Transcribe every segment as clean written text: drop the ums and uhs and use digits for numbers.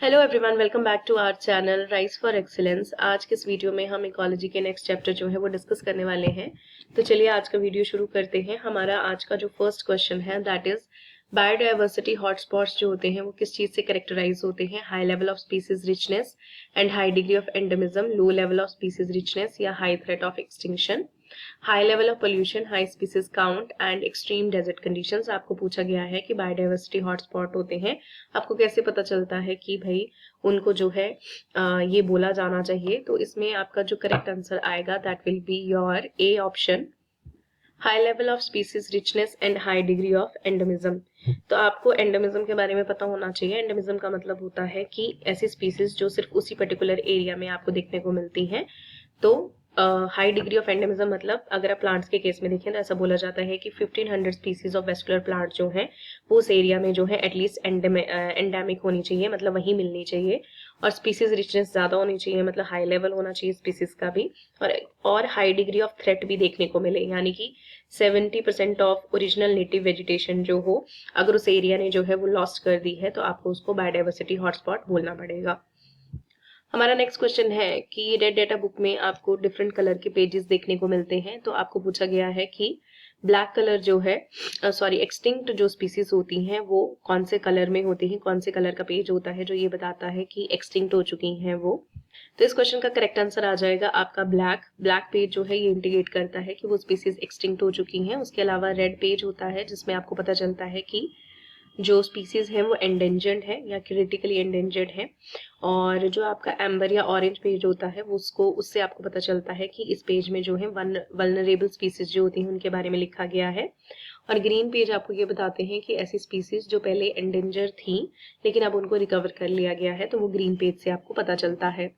Hello everyone, welcome back to our channel rice for excellence. आज के इस video में हम इकोलॉजी के नेक्स्ट चैप्टर जो है वो डिस्कस करने वाले हैं। तो चलिए आज का वीडियो शुरू करते हैं। हमारा आज का जो फर्स्ट क्वेश्चन है दैट इज बायोडाइवर्सिटी हॉटस्पॉट्स जो होते हैं वो किस चीज से कैरेक्टराइज होते हैं? High level of species richness and high degree of endemism, low level of species richness या high threat of extinction, high level of pollution, high species count and extreme desert conditions. आपको पूछा गया है कि biodiversity hotspot होते हैं, आपको कैसे पता चलता है कि भाई उनको जो है ये बोला जाना चाहिए। तो इसमें आपका जो करेक्ट आंसर आएगा that will be your A option, high level of species richness and high degree of endemism. तो आपको एंडेमिज्म के बारे में पता होना चाहिए। एंडेमिज्म का मतलब होता है कि ऐसी स्पीसीज जो सिर्फ उसी पर्टिकुलर एरिया में आपको देखने को मिलती हैं। तो हाई डिग्री ऑफ एंडेमिज्म मतलब अगर आप प्लांट्स के केस में देखें तो ऐसा बोला जाता है कि 1500 स्पीसीज ऑफ वेस्कुलर प्लांट जो है वो उस एरिया में जो है एटलीस्ट एंडेमिक होनी चाहिए, मतलब वहीं मिलनी चाहिए। और स्पीसीज रिचनेस ज्यादा होनी चाहिए, मतलब हाई लेवल होना चाहिए स्पीसीज का भी। और हाई डिग्री ऑफ थ्रेट भी देखने को मिले, यानी कि 70% ऑफ ओरिजिनल नेटिव वेजिटेशन जो हो, अगर उस एरिया ने जो है वो लॉस्ट कर दी है तो आपको उसको बायोडाइवर्सिटी हॉटस्पॉट बोलना पड़ेगा। हमारा नेक्स्ट क्वेश्चन है कि रेड डेटा बुक में आपको डिफरेंट कलर के पेजेस देखने को मिलते हैं। तो आपको पूछा गया है कि ब्लैक कलर जो है एक्सटिंक्ट जो स्पीसीज होती हैं वो कौन से कलर में होती हैं, कौन से कलर का पेज होता है जो ये बताता है कि एक्सटिंक्ट हो चुकी हैं वो। तो इस क्वेश्चन का करेक्ट आंसर आ जाएगा आपका ब्लैक। ब्लैक पेज जो है ये इंडिकेट करता है कि वो स्पीसीज एक्सटिंक्ट हो चुकी हैं। उसके अलावा रेड पेज होता है जिसमें आपको पता चलता है कि जो स्पीसीज हैं वो एंडेंजर्ड है या क्रिटिकली एंडेंजर्ड है। और जो आपका एम्बर या ऑरेंज पेज होता है वो उससे आपको पता चलता है कि इस पेज में जो है वल्नरेबल स्पीसीज जो होती हैं उनके बारे में लिखा गया है। और ग्रीन पेज आपको ये बताते हैं कि ऐसी स्पीसीज जो पहले एंडेंजर थी लेकिन अब उनको रिकवर कर लिया गया है, तो वो ग्रीन पेज से आपको पता चलता है।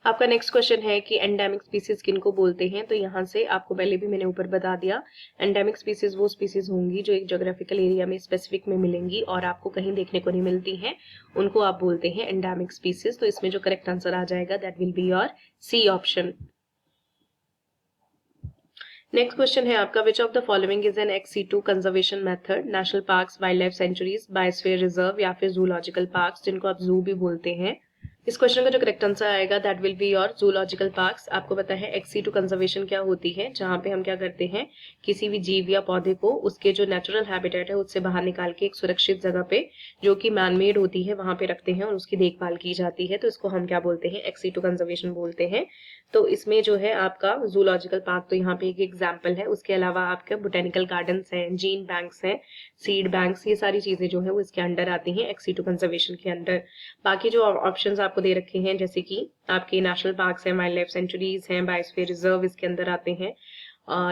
आपका नेक्स्ट क्वेश्चन है कि एंडेमिक स्पीसीज किनको बोलते हैं? तो यहाँ से आपको पहले भी मैंने ऊपर बता दिया, एंडेमिक स्पीसीज वो स्पीसीज होंगी जो एक ज्योग्राफिकल एरिया में स्पेसिफिक में मिलेंगी और आपको कहीं देखने को नहीं मिलती हैं, उनको आप बोलते हैं एंडेमिक स्पीसीज। तो इसमें जो करेक्ट आंसर आ जाएगा that will be your C option. Next question है आपका, which of the following is an ex situ conservation method? National parks, wildlife sanctuaries, biosphere reserve या फिर जूलॉजिकल पार्क्स, जिनको आप जू भी बोलते हैं। इस क्वेश्चन का जो करेक्ट आंसर आएगा that will be your zoological parks. आपको पता है एक्स-सीटू कंजर्वेशन क्या होती है, जहां पे हम क्या करते हैं, किसी भी जीव या पौधे को उसके जो नेचुरल हैबिटेट है उससे बाहर निकाल के एक सुरक्षित जगह पे जो कि मैनमेड होती है वहां पे रखते हैं और उसकी देखभाल की जाती है। तो इसको हम क्या बोलते हैं, एक्स-सीटू कंजर्वेशन बोलते हैं। तो इसमें जो है आपका जूलॉजिकल पार्क तो यहाँ पे एक एग्जाम्पल है। उसके अलावा आपके बोटेनिकल गार्डन्स हैं, जीन बैंक्स हैं, सीड बैंक्स, ये सारी चीजें जो है वो इसके अंडर आती हैं एक्स-सीटू कंजर्वेशन के अंडर। बाकी जो ऑप्शंस आपको दे रखे हैं जैसे कि आपके नेशनल पार्क्स हैं, वाइल्ड लाइफ सेंचुरीज हैं, बायोस्फीयर रिजर्व इसके अंदर आते हैं।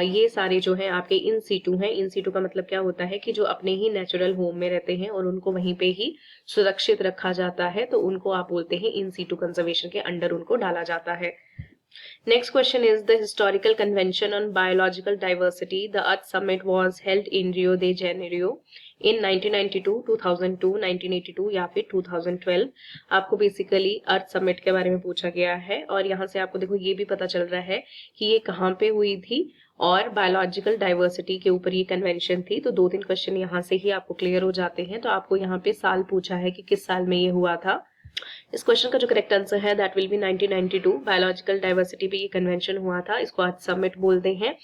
ये सारे जो हैं आपके इन सीटू हैं। इन सीटू का मतलब क्या होता है कि जो अपने ही नेचुरल होम में रहते हैं और उनको वहीं पे ही सुरक्षित रखा जाता है, तो उनको आप बोलते हैं इन सीटू कंजर्वेशन के अंडर उनको डाला जाता है। Next question is the historical convention on biological diversity. The Earth Summit was held in Rio de Janeiro in 1992, 2002, 1982 या फिर 2012। आपको बेसिकली अर्थ समिट के बारे में पूछा गया है और यहाँ से आपको देखो ये भी पता चल रहा है कि ये कहाँ पे हुई थी और बायोलॉजिकल डाइवर्सिटी के ऊपर ये कन्वेंशन थी। तो 2-3 क्वेश्चन यहाँ से ही आपको क्लियर हो जाते हैं। तो आपको यहाँ पे साल पूछा है कि किस साल में ये हुआ था। इस क्वेश्चन का जो करेक्ट आंसर है that will B 1992। Biological diversity पे ये कन्वेंशन हुआ था, इसको अर्थ समिट बोलते हैं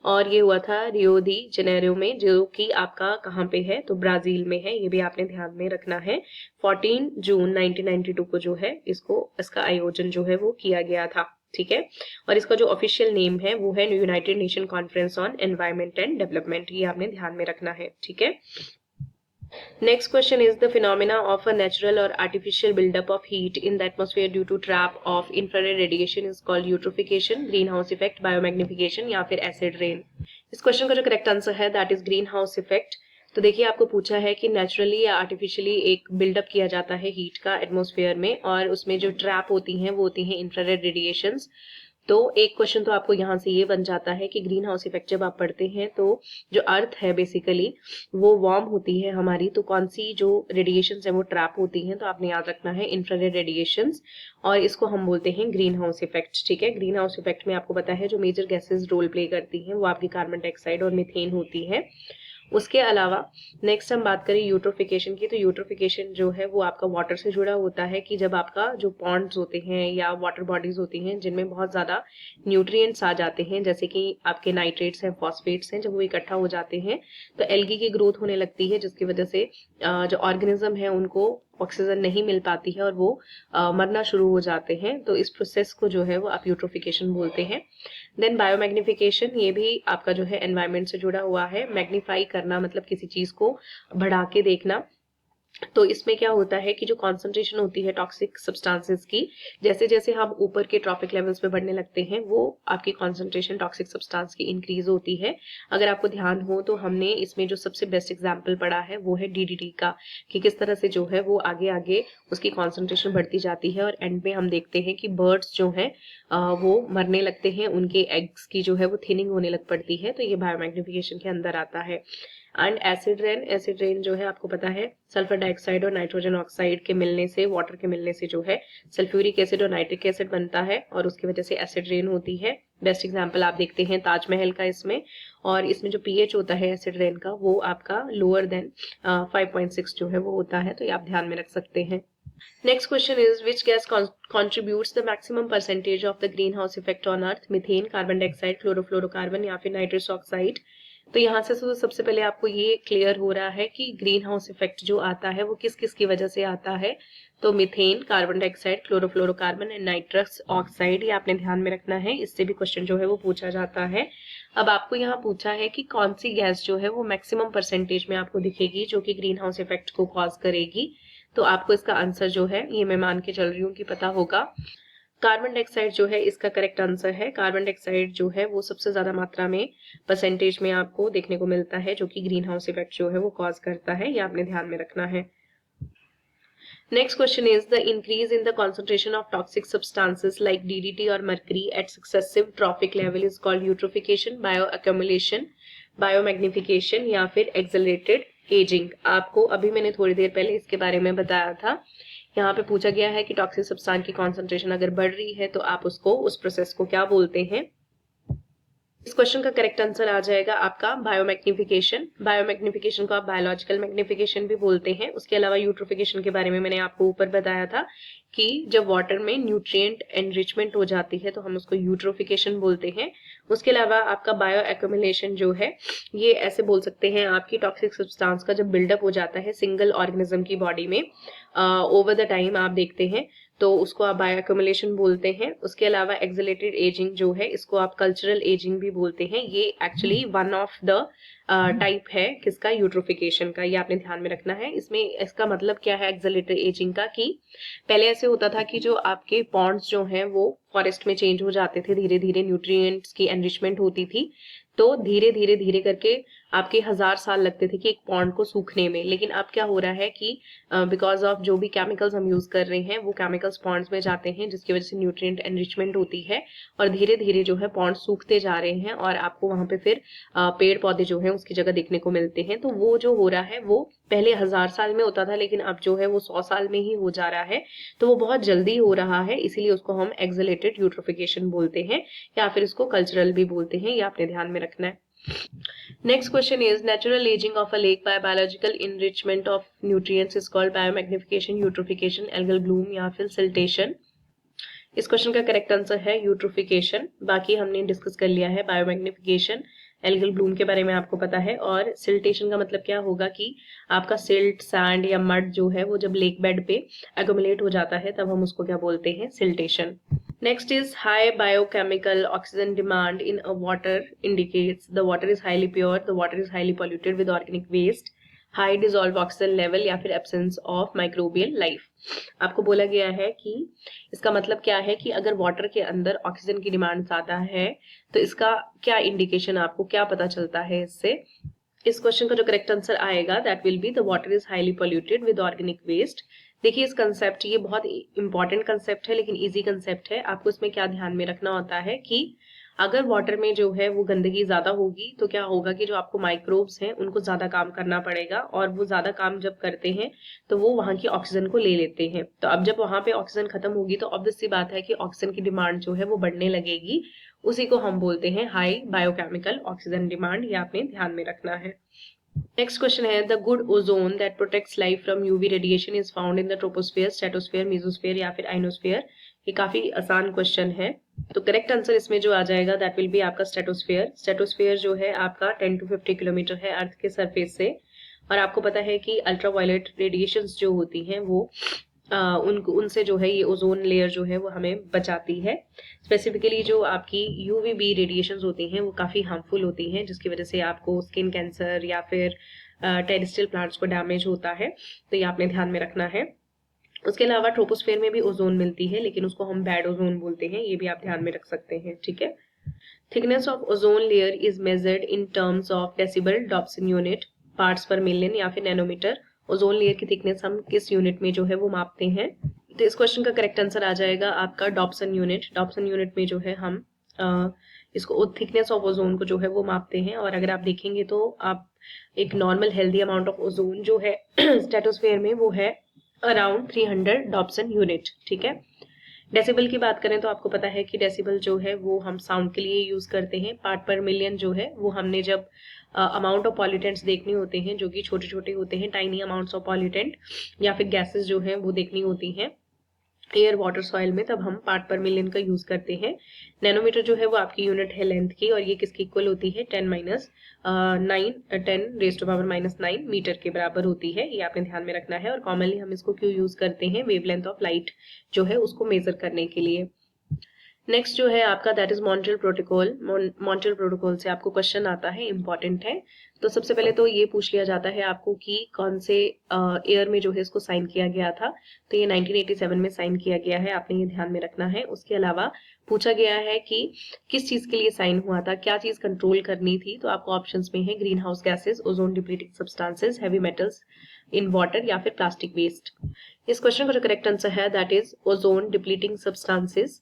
और ये हुआ था रियो दी जेनेरियो में, जो कि आपका कहाँ पे है, तो ब्राजील में है। ये भी आपने ध्यान में रखना है। 14 जून 1992 को जो है इसका आयोजन जो है वो किया गया था, ठीक है। और इसका जो ऑफिशियल नेम है वो है United nation conference on environment and development. ये आपने ध्यान में रखना है, ठीक है। Next question is the phenomena of a natural or artificial buildup of heat in the atmosphere due to trap of infrared radiation is called eutrophication, greenhouse effect, biomagnification या फिर acid rain। इस क्वेश्चन का जो correct answer है that is green house effect. तो देखिए आपको पूछा है कि नेचुरली या आर्टिफिशियली एक बिल्डअप किया जाता है हीट का एटमॉस्फेयर में और उसमें जो ट्रैप होती हैं वो होती हैं इंफ्रारेड रेडिएशंस। तो एक क्वेश्चन तो आपको यहाँ से ये बन जाता है कि ग्रीन हाउस इफेक्ट जब आप पढ़ते हैं तो जो अर्थ है बेसिकली वो वार्म होती है हमारी, तो कौन सी जो रेडिएशंस है वो ट्रैप होती हैं, तो आपने याद रखना है इंफ्रारेड रेडिएशंस और इसको हम बोलते हैं ग्रीन हाउस इफेक्ट, ठीक है। ग्रीन हाउस इफेक्ट में आपको पता है जो मेजर गैसेस रोल प्ले करती हैं वो आपकी कार्बन डाइऑक्साइड और मीथेन होती है। उसके अलावा नेक्स्ट हम बात करें यूट्रोफिकेशन की, तो यूट्रोफिकेशन जो है वो आपका वाटर से जुड़ा होता है कि जब आपका जो पॉन्ड्स होते हैं या वाटर बॉडीज होती हैं जिनमें बहुत ज़्यादा न्यूट्रिएंट्स आ जाते हैं, जैसे कि आपके नाइट्रेट्स हैं, फॉस्फेट्स हैं, जब वो इकट्ठा हो जाते हैं तो एल्गी की ग्रोथ होने लगती है, जिसकी वजह से जो ऑर्गेनिज्म है उनको ऑक्सीजन नहीं मिल पाती है और वो मरना शुरू हो जाते हैं। तो इस प्रोसेस को जो है वो आप यूट्रोफिकेशन बोलते हैं। देन बायोमैग्निफिकेशन, ये भी आपका जो है एनवायरनमेंट से जुड़ा हुआ है। मैग्नीफाई करना मतलब किसी चीज को बढ़ा के देखना। तो इसमें क्या होता है कि जो कॉन्सेंट्रेशन होती है टॉक्सिक सब्सटेंसेस की, जैसे जैसे हम ऊपर के ट्रॉफिक लेवल्स पे बढ़ने लगते हैं वो आपकी कॉन्सेंट्रेशन टॉक्सिक सब्सटेंस की इंक्रीज होती है। अगर आपको ध्यान हो तो हमने इसमें जो सबसे बेस्ट एग्जांपल पढ़ा है वो है डीडीटी का, कि किस तरह से जो है वो आगे आगे उसकी कॉन्सेंट्रेशन बढ़ती जाती है और एंड में हम देखते हैं कि बर्ड्स जो है वो मरने लगते हैं, उनके एग्स की जो है वो थिनिंग होने लग पड़ती है। तो ये बायोमैग्निफिकेशन के अंदर आता है। एंड एसिड रेन जो है आपको पता है सल्फर डाइऑक्साइड और नाइट्रोजन ऑक्साइड के मिलने से, वाटर के मिलने से जो है सल्फ्यूरिक एसिड और नाइट्रिक एसिड बनता है और उसकी वजह से एसिड रेन होती है। बेस्ट एग्जांपल आप देखते हैं ताजमहल का इसमें, और इसमें जो पीएच होता है एसिड रेन का वो आपका लोअर देन 5.6 जो है वो होता है, तो ये आप ध्यान में रख सकते हैं। Next question is, which gas contributes the maximum percentage of the greenhouse effect on earth? Methane, carbon dioxide, chlorofluorocarbon या फिर नाइट्रस ऑक्साइड। तो यहाँ से तो सबसे पहले आपको ये क्लियर हो रहा है कि ग्रीन हाउस इफेक्ट जो आता है वो किस किस की वजह से आता है। तो methane, carbon dioxide, chlorofluorocarbon and nitrous oxide, ये आपने ध्यान में रखना है, इससे भी क्वेश्चन जो है वो पूछा जाता है। अब आपको यहाँ पूछा है कि कौन सी गैस जो है वो मैक्सिमम परसेंटेज में आपको दिखेगी जो कि ग्रीन हाउस इफेक्ट को कॉज करेगी। तो आपको इसका आंसर जो है ये मैं मान के चल रही हूँ कि पता होगा। कार्बन डाइऑक्साइड जो है इसका करेक्ट आंसर है। कार्बन डाइऑक्साइड जो है वो सबसे ज्यादा मात्रा में परसेंटेज में आपको देखने को मिलता है जो कि ग्रीन हाउस इफेक्ट जो है वो कॉज करता है, ये आपने ध्यान में रखना है। Next question is, the increase in the concentration of toxic substances like DDT or mercury at successive trophic level is called eutrophication, bioaccumulation, biomagnification या फिर accelerated aging। आपको अभी मैंने थोड़ी देर पहले इसके बारे में बताया था। यहाँ पे पूछा गया है कि टॉक्सिक सब्सटेंस की कॉन्सेंट्रेशन अगर बढ़ रही है तो आप उसको, उस प्रोसेस को क्या बोलते हैं। इस क्वेश्चन का करेक्ट आंसर आ जाएगा आपका बायोमैग्निफिकेशन। बायोमैग्निफिकेशन को आप बायोलॉजिकल मैग्निफिकेशन भी बोलते हैं। उसके अलावा यूट्रोफिकेशन के बारे में मैंने आपको ऊपर बताया था कि जब वाटर में न्यूट्रिएंट एनरिचमेंट हो जाती है तो हम उसको यूट्रोफिकेशन बोलते हैं। उसके अलावा आपका बायो एक्यूमुलेशन जो है ये ऐसे बोल सकते हैं आपकी टॉक्सिक सब्सटेंस का जब बिल्डअप हो जाता है सिंगल ऑर्गेनिज्म की बॉडी में ओवर द टाइम आप देखते हैं तो उसको आप बायो एक्यूमुलेशन बोलते हैं। उसके अलावा एक्सेलरेटेड एजिंग जो है इसको आप कल्चरल एजिंग भी बोलते हैं। ये actually one of the type है किसका, यूट्रोफिकेशन का, ये आपने ध्यान में रखना है। इसमें इसका मतलब क्या है एक्सेलरेटेड एजिंग का, कि पहले ऐसे होता था कि जो आपके पॉन्ड्स जो हैं वो फॉरेस्ट में चेंज हो जाते थे, धीरे धीरे न्यूट्रिएंट्स की एनरिचमेंट होती थी, तो धीरे धीरे धीरे करके आपके 1000 साल लगते थे कि एक पॉन्ड को सूखने में। लेकिन अब क्या हो रहा है कि बिकॉज ऑफ जो भी केमिकल्स हम यूज कर रहे हैं वो केमिकल्स पॉन्ड्स में जाते हैं जिसकी वजह से न्यूट्रिएंट एनरिचमेंट होती है और धीरे धीरे जो है पॉन्ड सूखते जा रहे हैं और आपको वहां पे फिर पेड़ पौधे जो है उसकी जगह देखने को मिलते हैं। तो वो जो हो रहा है वो पहले 1000 साल में होता था लेकिन अब जो है वो 100 साल में ही हो जा रहा है, तो वो बहुत जल्दी हो रहा है, इसीलिए उसको हम एक्सेलरेटेड यूट्रोफिकेशन बोलते हैं या फिर इसको कल्चरल भी बोलते हैं, ये आपने ध्यान में रखना है। Next question is, natural aging of a lake by biological enrichment of nutrients is called biomagnification, eutrophication, algal bloom या फिर siltation। इस क्वेश्चन का करेक्ट आंसर है यूट्रोफिकेशन। बाकी हमने डिस्कस कर लिया है बायोमैग्निफिकेशन, एल्गल ब्लूम के बारे में आपको पता है। और सिल्टेशन का मतलब क्या होगा कि आपका सिल्ट, सैंड या मड जो है वो जब लेक बेड पे एकोमुलेट हो जाता है तब हम उसको क्या बोलते हैं, siltation. Next is, high biochemical oxygen demand in a water indicates the water is highly pure, the water is highly polluted with organic waste, high dissolved oxygen level या फिर absence of microbial life। आपको बोला गया है कि इसका मतलब क्या है कि अगर वाटर के अंदर ऑक्सीजन की डिमांड ज्यादा है तो इसका क्या इंडिकेशन, आपको क्या पता चलता है इससे। इस क्वेश्चन का जो करेक्ट आंसर आएगा that will be the water is highly polluted with organic waste. देखिए इस कंसेप्ट, ये बहुत इंपॉर्टेंट कंसेप्ट है लेकिन इजी कंसेप्ट है। आपको इसमें क्या ध्यान में रखना होता है कि अगर वाटर में जो है वो गंदगी ज्यादा होगी तो क्या होगा कि जो आपको माइक्रोब्स हैं उनको ज्यादा काम करना पड़ेगा और वो ज्यादा काम जब करते हैं तो वो वहां की ऑक्सीजन को ले लेते हैं। तो अब जब वहां पे ऑक्सीजन खत्म होगी तो ऑब्वियस सी बात है कि ऑक्सीजन की डिमांड जो है वो बढ़ने लगेगी। उसी को हम बोलते हैं हाई बायोकेमिकल ऑक्सीजन डिमांड, ये आपने ध्यान में रखना है। नेक्स्ट क्वेश्चन है the good ozone that protects life from UV radiation is found in the troposphere, stratosphere, mesosphere या फिर आइनोस्फेयर। ये काफी आसान क्वेश्चन है, तो करेक्ट आंसर इसमें जो आ जाएगा दैट विल बी आपका स्ट्रेटोस्फेयर। स्ट्रेटोस्फेयर जो है आपका 10 to 50 किलोमीटर है अर्थ के सरफेस से, और आपको पता है कि अल्ट्रावायलेट रेडिएशंस जो होती हैं वो उनसे जो है ये ओजोन लेयर जो है वो हमें बचाती है। स्पेसिफिकली जो आपकी यूवीबी रेडिएशंस होती हैं वो काफ़ी हार्मफुल होती हैं, जिसकी वजह से आपको स्किन कैंसर या फिर टेरेस्ट्रियल प्लांट्स को डैमेज होता है, तो ये आपने ध्यान में रखना है। उसके अलावा ट्रोपोस्फेयर में भी ओजोन मिलती है, लेकिन उसको हम बैड ओजोन बोलते हैं, ये भी आप ध्यान में रख सकते हैं, ठीक है। Thickness of ozone layer is measured in terms of decibel, Dobson unit, parts पर मिलियन या फिर नैनोमीटर। ओजोन लेयर की थिकनेस हम किस यूनिट में जो है वो मापते हैं? तो इस क्वेश्चन का करेक्ट आंसर आ जाएगा आपका डॉप्सन यूनिट। डॉप्सन यूनिट में जो है हम इसको थिकनेस ऑफ ओजोन को जो है वो मापते हैं, और अगर आप देखेंगे तो आप एक normal healthy amount of ozone जो है स्ट्रेटोस्फेयर में वो है अराउंड 300 डॉप्सन यूनिट, ठीक है। डेसिबल की बात करें तो आपको पता है कि डेसिबल जो है वो हम साउंड के लिए यूज करते हैं। पार्ट पर मिलियन जो है वो हमने जब अमाउंट ऑफ पॉल्यूटेंट्स देखने होते हैं जो कि छोटे छोटे होते हैं, टाइनी अमाउंट्स ऑफ पॉल्यूटेंट या फिर गैसेस जो है वो देखनी होती हैं एयर, वाटर, सॉइल में, तब हम पार्ट पर मिलियन का यूज करते हैं। नैनोमीटर जो है वो आपकी यूनिट है लेंथ की, और ये किसकी इक्वल होती है 10⁻⁹ मीटर के बराबर होती है, ये आपने ध्यान में रखना है। और कॉमनली हम इसको क्यों यूज करते हैं? वेवलेंथ ऑफ लाइट जो है उसको मेजर करने के लिए। नेक्स्ट जो है आपका that is Montreal protocol. Montreal protocol से आपको क्वेश्चन आता है, इंपॉर्टेंट है। तो सबसे पहले तो ये पूछ लिया जाता है आपको कि कौन से ईयर में जो है इसको साइन किया गया था। तो ये 1987 में साइन किया गया है, आपने ये ध्यान में रखना है। उसके अलावा पूछा गया है कि किस चीज के लिए साइन हुआ था, क्या चीज कंट्रोल करनी थी। तो आपको ऑप्शंस में है green house gases, ozone depleting substances, heavy metals in water या फिर प्लास्टिक वेस्ट। इस क्वेश्चन का जो करेक्ट आंसर है that is ozone depleting substances.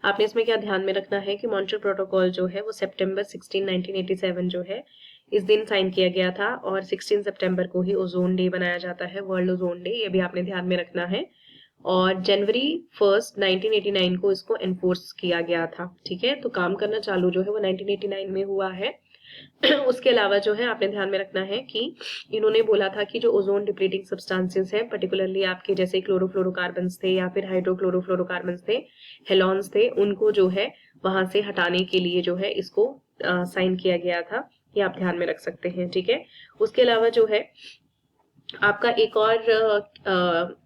आपने इसमें क्या ध्यान में रखना है कि मॉन्ट्रियल प्रोटोकॉल जो है वो सितंबर 16, 1987 जो है इस दिन साइन किया गया था, और 16 सितंबर को ही ओजोन डे बनाया जाता है, वर्ल्ड ओजोन डे, ये भी आपने ध्यान में रखना है। और जनवरी 1, 1989 को इसको एनफोर्स किया गया था, ठीक है। तो काम करना चालू जो है वो 1989 में हुआ है। उसके अलावा जो है आपने ध्यान में रखना है कि इन्होंने बोला था कि जो ओजोन डिप्लीटिंग सब्सटेंसेस है, पर्टिकुलरली आपके जैसे क्लोरोफ्लोरोकार्बन्स थे या फिर हाइड्रोक्लोरोफ्लोरोकार्बन्स थे, हेलॉन्स थे, उनको जो है वहां से हटाने के लिए जो है इसको साइन किया गया था, ये आप ध्यान में रख सकते हैं, ठीक है। उसके अलावा जो है आपका एक और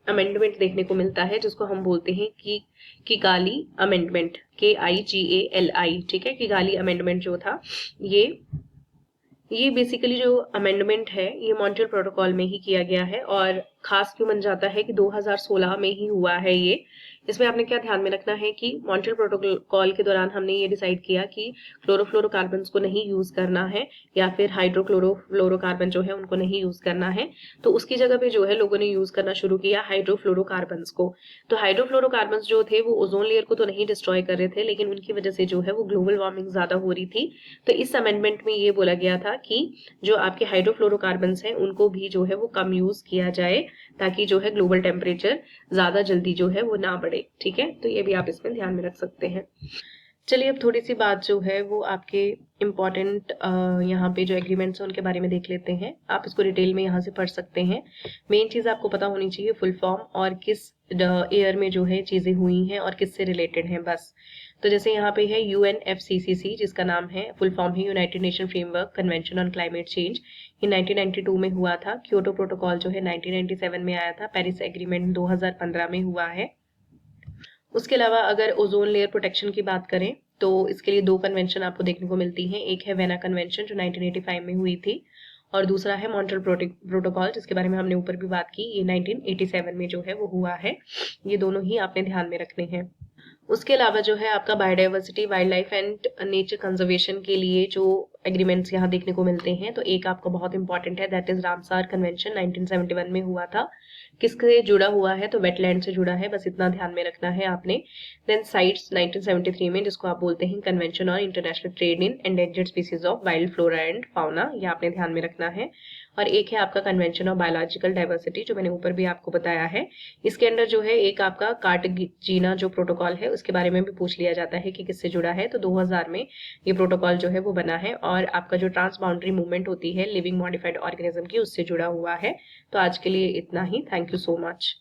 अमेंडमेंट देखने को मिलता है जिसको हम बोलते हैं कि किगाली अमेंडमेंट, KIGALI, ठीक है। किगाली अमेंडमेंट जो था ये बेसिकली जो अमेंडमेंट है ये मॉन्ट्रियल प्रोटोकॉल में ही किया गया है, और खास क्यों बन जाता है कि 2016 में ही हुआ है ये। इसमें आपने क्या ध्यान में रखना है कि मॉन्ट्रियल प्रोटोकॉल के दौरान हमने ये डिसाइड किया कि क्लोरोफ्लोरोकार्बन्स को नहीं यूज करना है, या फिर हाइड्रोक्लोरोफ्लोरोकार्बन जो है उनको नहीं यूज करना है। तो उसकी जगह पे जो है लोगों ने यूज करना शुरू किया हाइड्रोफ्लोरोकार्बन्स को। तो हाइड्रोफ्लोरोकार्बन्स जो थे वो ओजोन लेयर को तो नहीं डिस्ट्रॉय कर रहे थे, लेकिन उनकी वजह से जो है वो ग्लोबल वार्मिंग ज्यादा हो रही थी। तो इस अमेंडमेंट में ये बोला गया था कि जो आपके हाइड्रोफ्लोरोकार्बन्स हैं उनको भी जो है वो कम यूज किया जाए, ताकि जो है ग्लोबल टेम्परेचर ज्यादा जल्दी जो है वो ना बढ़े, ठीक है। तो ये भी आप इसमें ध्यान में रख सकते हैं। चलिए अब थोड़ी सी बात जो है वो आपके इम्पॉर्टेंट यहाँ पे जो एग्रीमेंट्स हैं उनके बारे में देख लेते हैं। आप इसको डिटेल में यहाँ से पढ़ सकते हैं। मेन चीज आपको पता होनी चाहिए फुल फॉर्म और किस ईयर में जो है चीजें हुई हैं और किससे रिलेटेड हैं, बस। तो जैसे यहाँ पे है UNFCCC, जिसका नाम है फुल फॉर्म है United nation framework convention on climate change, ये 1992 में हुआ था। क्योटो प्रोटोकॉल जो है 1997 में आया था। पेरिस एग्रीमेंट 2015 में हुआ है। उसके अलावा अगर ओजोन लेयर प्रोटेक्शन की बात करें तो इसके लिए 2 कन्वेंशन आपको देखने को मिलती हैं। एक है वेना कन्वेंशन जो 1985 में हुई थी, और दूसरा है मॉन्ट्रियल प्रोटोकॉल जिसके बारे में हमने ऊपर भी बात की, ये 1987 में जो है वो हुआ है। ये दोनों ही आपने ध्यान में रखने हैं। उसके अलावा जो है आपका biodiversity, wild life and nature conservation के लिए जो एग्रीमेंट्स यहाँ देखने को मिलते हैं, तो एक आपका बहुत इंपॉर्टेंट है दैट इज रामसार कन्वेंशन 1971 में हुआ था। किससे जुड़ा हुआ है? तो वेटलैंड से जुड़ा है, बस इतना ध्यान में रखना है आपने। देन साइट्स 1973 में, जिसको आप बोलते हैं convention on international trade in endangered species of wild flora and fauna, ये आपने ध्यान में रखना है। और एक है आपका कन्वेंशन ऑफ बायोलॉजिकल डाइवर्सिटी, जो मैंने ऊपर भी आपको बताया है। इसके अंडर जो है एक आपका कार्टाजीना जो प्रोटोकॉल है उसके बारे में भी पूछ लिया जाता है कि किससे जुड़ा है, तो 2000 में ये प्रोटोकॉल जो है वो बना है और आपका जो ट्रांस बाउंड्री मूवमेंट होती है लिविंग मॉडिफाइड ऑर्गेनिज्म की उससे जुड़ा हुआ है। तो आज के लिए इतना ही। Thank you so much.